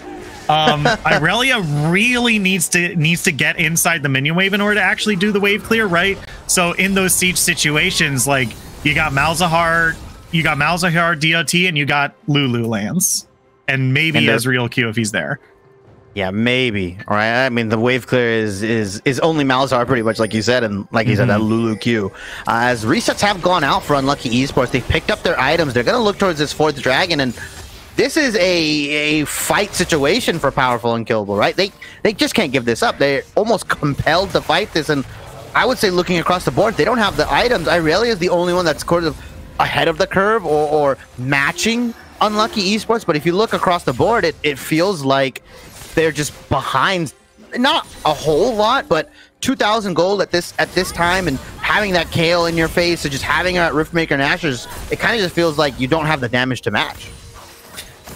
Speaker 2: Irelia really needs to get inside the minion wave in order to actually do the wave clear, right? So in those siege situations, like, you got Malzahar DOT, and you got Lulu Lance. And maybe Ezreal Q if he's there.
Speaker 1: Yeah, maybe. All right. I mean, the wave clear is only Malzahar, pretty much, like you said, and like you said, that Lulu Q. As resets have gone out for Unlucky Esports, they've picked up their items. They're going to look towards this 4th dragon, and this is a fight situation for Powerful Unkillable, right? They just can't give this up. They're almost compelled to fight this, and I would say looking across the board, they don't have the items. Irelia is the only one that's sort of ahead of the curve or matching Unlucky Esports, but if you look across the board, it feels like they're just behind, not a whole lot, but 2,000 gold at this time, and having that Kale in your face, and just having her at Riftmaker and Ashes, it kind of just feels like you don't have the damage to match.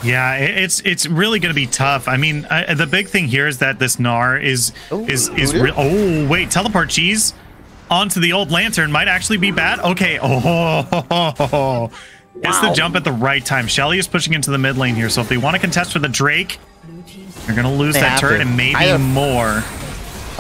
Speaker 2: Yeah, it's really going to be tough. I mean, the big thing here is that this Gnar is oh wait, teleport cheese onto the old lantern might actually be bad. Okay, It's the jump at the right time. Shelly is pushing into the mid lane here, so if they want to contest for the Drake, they're going to lose that turret and maybe more.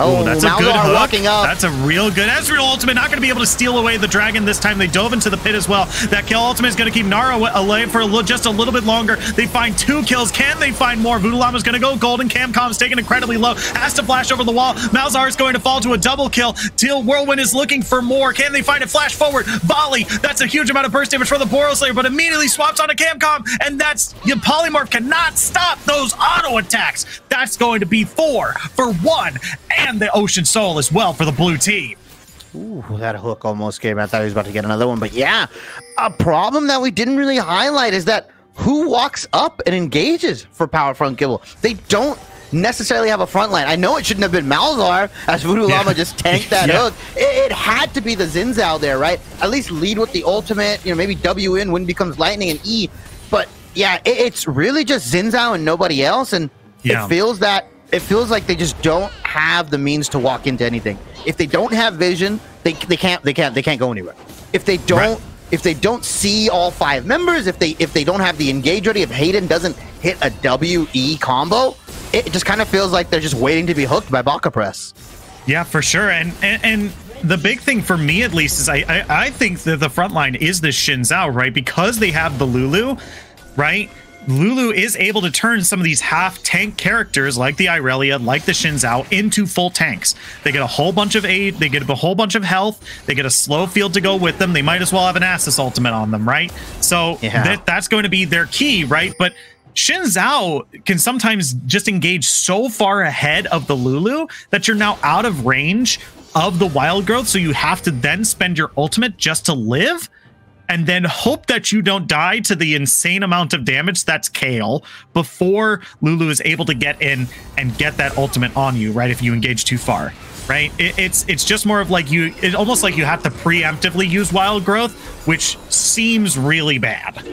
Speaker 2: Oh, that's a good hook. That's a real good Ezreal ultimate. Not going to be able to steal away the dragon this time. They dove into the pit as well. That kill ultimate is going to keep Nara alive for just a little bit longer. They find 2 kills. Can they find more? Voodoo Llama's going to go golden. Camcom's taken incredibly low. Has to flash over the wall. Malzahar is going to fall to a double kill. Teal Whirlwind is looking for more. Can they find it? Flash forward. Volley. That's a huge amount of burst damage for the Poro Slayer, but immediately swaps onto Camcom, and that's your Polymorph cannot stop those auto attacks. That's going to be 4 for 1, and the Ocean Soul as well for the blue team.
Speaker 1: Ooh, that hook almost came. I thought he was about to get another one, but yeah, a problem that we didn't really highlight is that who walks up and engages for Powerful Unkillable? They don't necessarily have a front line. I know it shouldn't have been Malzahar, as Voodoo Llama just tanked that hook. It had to be the Xin Zhao there, right? At least lead with the ultimate, you know, maybe W in when becomes lightning and E. But yeah, it's really just Xin Zhao and nobody else, and it feels like they just don't have the means to walk into anything. If they don't have vision, they can't go anywhere. If they don't see all 5 members, if they don't have the engage ready, if Hayden doesn't hit a WE combo, it just kind of feels like they're just waiting to be hooked by Baka Press.
Speaker 2: Yeah, for sure. And the big thing for me, at least, is I think that the front line is the Xin Zhao, right? Because they have the Lulu, right? Lulu is able to turn some of these half-tank characters like the Irelia, like the Xin Zhao, into full tanks. They get a whole bunch of aid, they get a whole bunch of health, they get a slow field to go with them, they might as well have an Assus ultimate on them, right? So that's going to be their key, right? But Xin Zhao can sometimes just engage so far ahead of the Lulu that you're now out of range of the wild growth, so you have to then spend your ultimate just to live, and then hope that you don't die to the insane amount of damage that's Kale before Lulu is able to get in and get that ultimate on you, right? If you engage too far, right? It's just more of like it's almost like you have to preemptively use wild growth, which seems really bad.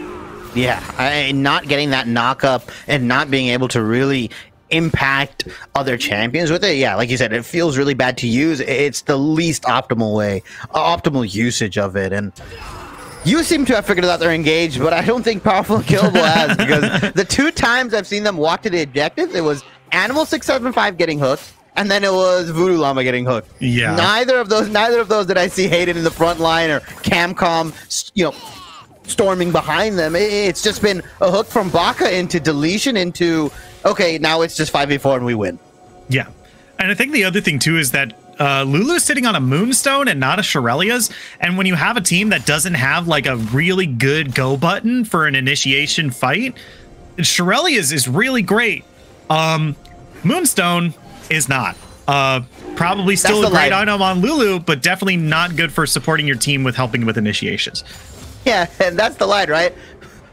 Speaker 1: Yeah, not getting that knock up and not being able to really impact other champions with it. Yeah, like you said, it feels really bad to use. It's the least optimal usage of it. And you seem to have figured out they're engaged, but I don't think Powerful and Killable has, because the 2 times I've seen them walk to the objectives, it was Animal 675 getting hooked, and then it was Voodoo Llama getting hooked.
Speaker 2: Yeah.
Speaker 1: Neither of those did I see Hayden in the front line or Camcom, storming behind them. It's just been a hook from Baka into deletion into, okay, now it's just 5v4 and we win.
Speaker 2: Yeah. And I think the other thing too is that Lulu's sitting on a Moonstone and not a Shirelia's. And when you have a team that doesn't have like a really good go button for an initiation fight, Shirelia's is really great. Moonstone is not. Probably still a great item on Lulu, but definitely not good for supporting your team with helping with initiations. Yeah,
Speaker 1: and that's the line, right?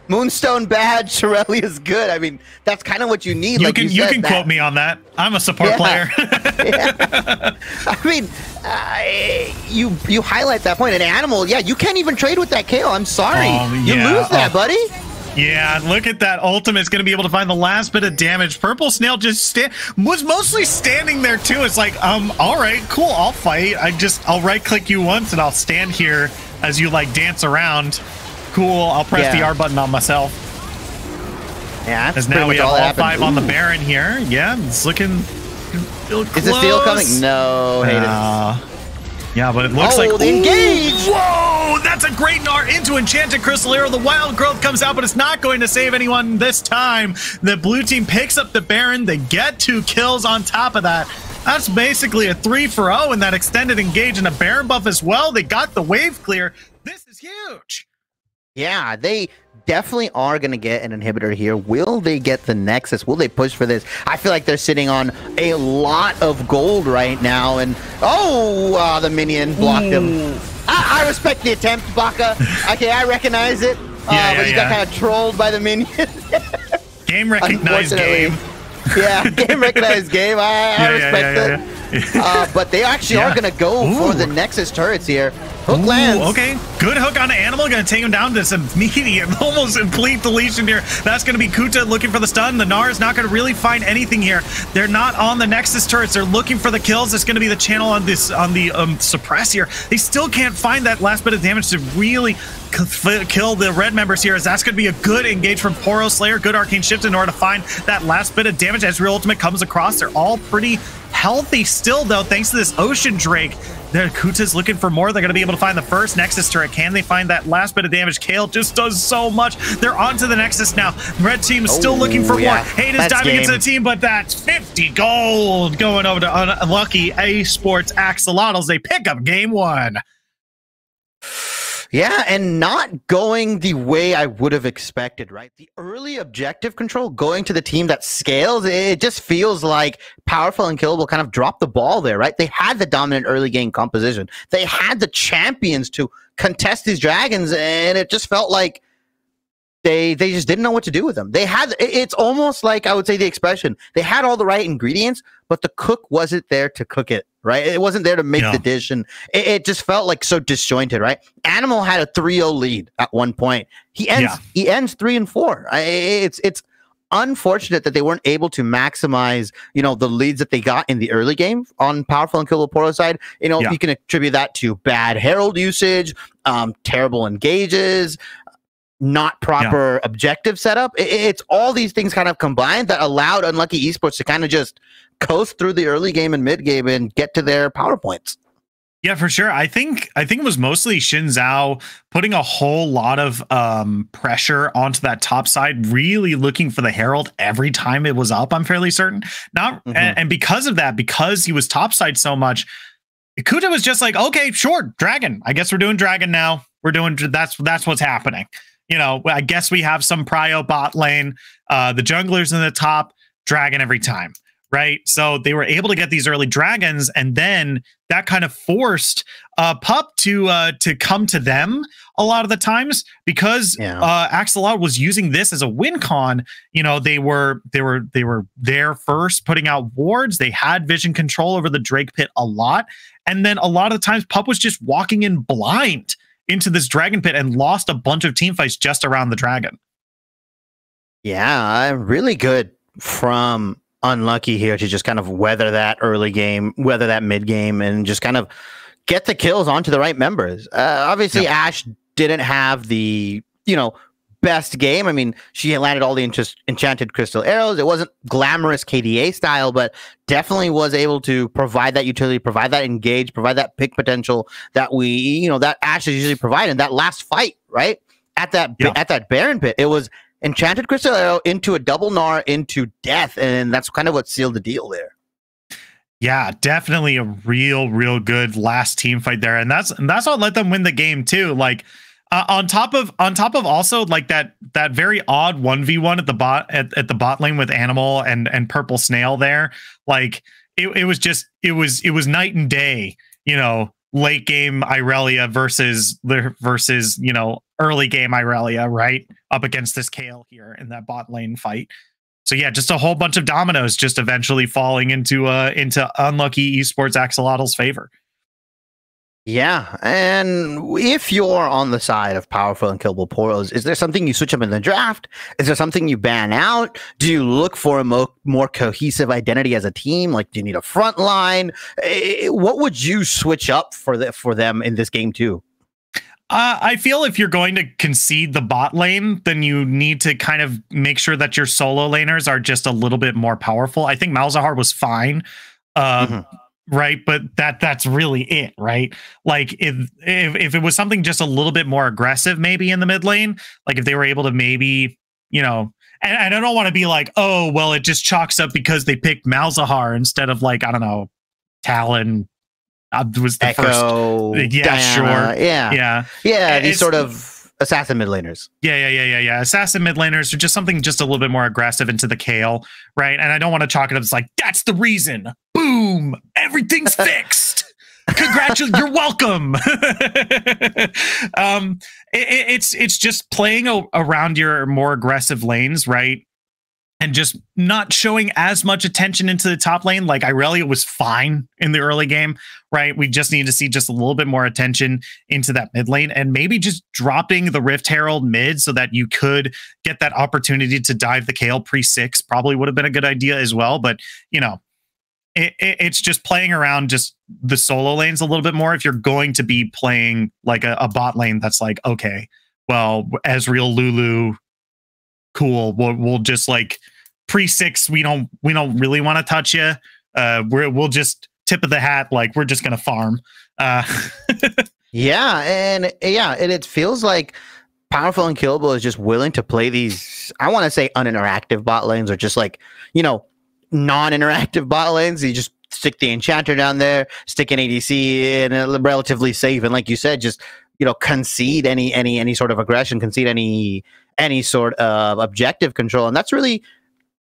Speaker 1: Moonstone bad, Shirelli is good. I mean, that's kind of what you need.
Speaker 2: You can quote me on that. I'm a support player.
Speaker 1: Yeah. I mean, you highlight that point. An Animal, yeah, you can't even trade with that KO. I'm sorry. You lose that, buddy.
Speaker 2: Yeah, look at that ultimate. It's going to be able to find the last bit of damage. Purple Snail just was mostly standing there too. It's like, all right, cool, I'll fight. I'll right click you once and I'll stand here as you like dance around. Cool, I'll press the R button on myself.
Speaker 1: Yeah,
Speaker 2: as now we have all 5 on the Baron here. Yeah, it's looking close.
Speaker 1: Is the steal coming? No, Hayden.
Speaker 2: Yeah, but it looks like
Speaker 1: engage.
Speaker 2: Whoa, that's a great Gnar into Enchanted Crystal Arrow. The Wild Growth comes out, but it's not going to save anyone this time. The blue team picks up the Baron. They get 2 kills on top of that. That's basically a 3-for-0 in that extended engage and a Baron buff as well. They got the wave clear. This is huge.
Speaker 1: Yeah, they definitely are going to get an inhibitor here. Will they get the Nexus? Will they push for this? I feel like they're sitting on a lot of gold right now. And, the minion blocked him. I respect the attempt, Baka. Okay, I recognize it. But he got kind of trolled by the minion.
Speaker 2: Game recognized game.
Speaker 1: Yeah, game recognized game. I respect it. But they actually are going to go for the Nexus turrets here. Hook lands.
Speaker 2: Okay, good hook on an Animal. Going to take him down to some medium, almost complete deletion here. That's going to be Kuta looking for the stun. The Gnar is not going to really find anything here. They're not on the Nexus turrets. They're looking for the kills. It's going to be the channel on the suppress here. They still can't find that last bit of damage to really kill the red members here, as that's going to be a good engage from Poro Slayer. Good arcane shift in order to find that last bit of damage as Real Ultimate comes across. They're all pretty healthy still, though, thanks to this Ocean Drake. Kuta's looking for more. They're going to be able to find the first Nexus turret. Can they find that last bit of damage? Kale just does so much. They're onto the Nexus now. Red team is still looking for more. Hayden's diving into the team, but that's 50 gold going over to Unlucky Esports Axolotls. They pick up game 1.
Speaker 1: Yeah, and not going the way I would have expected, right? The early objective control going to the team that scales, it just feels like Powerful and Killable kind of dropped the ball there, right? They had the dominant early game composition. They had the champions to contest these dragons, and it just felt like they just didn't know what to do with them. It's almost like, I would say the expression, they had all the right ingredients, but the cook wasn't there to cook it, right? It wasn't there to make the dish, and it just felt like so disjointed, right? Animal had a 3-0 lead at one point. He ends 3-4. It's unfortunate that they weren't able to maximize, the leads that they got in the early game on Powerful and Killable Poro side. You can attribute that to bad Herald usage, terrible engages, not proper objective setup. It's all these things kind of combined that allowed Unlucky Esports to kind of just coast through the early game and mid game and get to their power points.
Speaker 2: Yeah, for sure. I think it was mostly Xin Zhao putting a whole lot of pressure onto that top side, really looking for the Herald every time it was up. I'm fairly certain. And because of that, because he was topside so much, Kuta was just like, okay, sure, Dragon. I guess we're doing Dragon now. That's what's happening. I guess we have some prio bot lane, the junglers in the top, Dragon every time, right? So they were able to get these early dragons, and then that kind of forced PUP to come to them a lot of the times, because Axolotl was using this as a win con. They were there first, putting out wards. They had vision control over the Drake pit a lot, and then a lot of the times PUP was just walking in blind into this dragon pit and lost a bunch of team fights just around the dragon.
Speaker 1: Yeah, really good from unlucky here to just kind of weather that early game, weather that mid game, and just kind of get the kills onto the right members. Obviously, Ashe didn't have the, best game. I mean, she landed all the enchanted crystal arrows. It wasn't glamorous KDA style, but definitely was able to provide that utility, provide that engage, provide that pick potential that that Ashe is usually providing. That last fight, right? At that Baron pit, it was enchanted crystal arrow into a double gnar into death, and that's kind of what sealed the deal there.
Speaker 2: Yeah, definitely a real good last team fight there, and that's what let them win the game too. Like on top of also like that very odd 1v1 at the bot lane with Animal and Purple Snail there. Like it was night and day. Late game Irelia versus early game Irelia, right? Up against this Kayle here in that bot lane fight. So yeah, just a whole bunch of dominoes just eventually falling into unlucky Esports Axolotl's favor.
Speaker 1: Yeah, and if you're on the side of powerful Unkillable Poros, is there something you switch up in the draft? Is there something you ban out? Do you look for a more cohesive identity as a team? Like, do you need a front line? What would you switch up for them in this game too?
Speaker 2: I feel if you're going to concede the bot lane, then you need to kind of make sure that your solo laners are just a little bit more powerful. I think Malzahar was fine. Right, but that's really it, right? Like if it was something just a little bit more aggressive, maybe in the mid lane, like if they were able to maybe, and I don't want to be like, oh well, it just chalks up because they picked Malzahar instead of like, I don't know, Talon was the
Speaker 1: Echo,
Speaker 2: first. Yeah,
Speaker 1: Diana,
Speaker 2: sure,
Speaker 1: yeah. These sort of assassin mid laners.
Speaker 2: Yeah. Assassin mid laners are just something just a little bit more aggressive into the Kayle, right? And I don't want to chalk it up as like, that's the reason. Boom, everything's fixed. Congratulations, you're welcome. It's just playing around your more aggressive lanes, right? And just not showing as much attention into the top lane. Like Irelia was fine in the early game, right? We just need to see just a little bit more attention into that mid lane, and maybe just dropping the Rift Herald mid so that you could get that opportunity to dive the Kayle pre-6 probably would have been a good idea as well. But, it's just playing around just the solo lanes a little bit more if you're going to be playing like a bot lane that's like, okay, well, Ezreal, Lulu, cool. We'll just like pre-6. We don't really want to touch you. We'll just tip of the hat. Like we're just gonna farm.
Speaker 1: Yeah, and it feels like powerful Unkillable is just willing to play these. I want to say uninteractive bot lanes, or just like non-interactive bot lanes. You just stick the enchanter down there, stick an ADC, and relatively safe. And like you said, just concede any sort of aggression, concede any sort of objective control, and that's really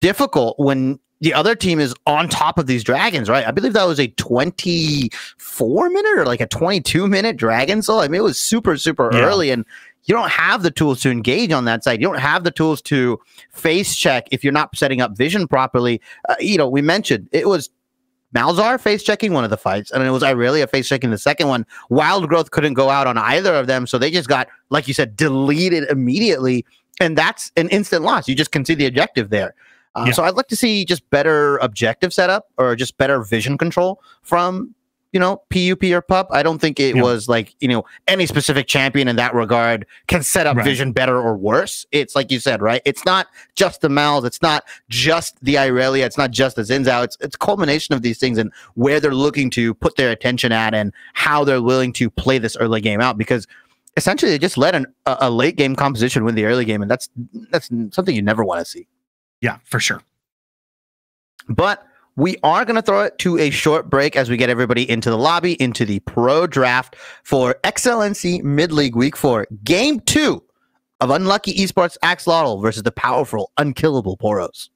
Speaker 1: difficult when the other team is on top of these dragons, right? I believe that was a 24-minute or like a 22-minute dragon soul. I mean, it was super early, and you don't have the tools to engage on that side. You don't have the tools to face check if you're not setting up vision properly. We mentioned it was Malzahar face checking one of the fights, and it was Irelia face checking the second one. Wild Growth couldn't go out on either of them, so they just got, like you said, deleted immediately, and that's an instant loss. You just concede the objective there. So I'd like to see just better objective setup, or just better vision control from PUP or PUP. I don't think it was like any specific champion in that regard can set up vision better or worse. It's like you said, right? It's not just the Mals, it's not just the Irelia, it's not just the Xin Zhao. It's a culmination of these things and where they're looking to put their attention at and how they're willing to play this early game out, because essentially they just let a late game composition win the early game, and that's something you never want to see.
Speaker 2: Yeah, for sure.
Speaker 1: But we are going to throw it to a short break as we get everybody into the lobby, into the pro draft for XLNC Mid-League Week 4, Game 2 of Unlucky Esports Axolotl versus the powerful Unkillable Poros.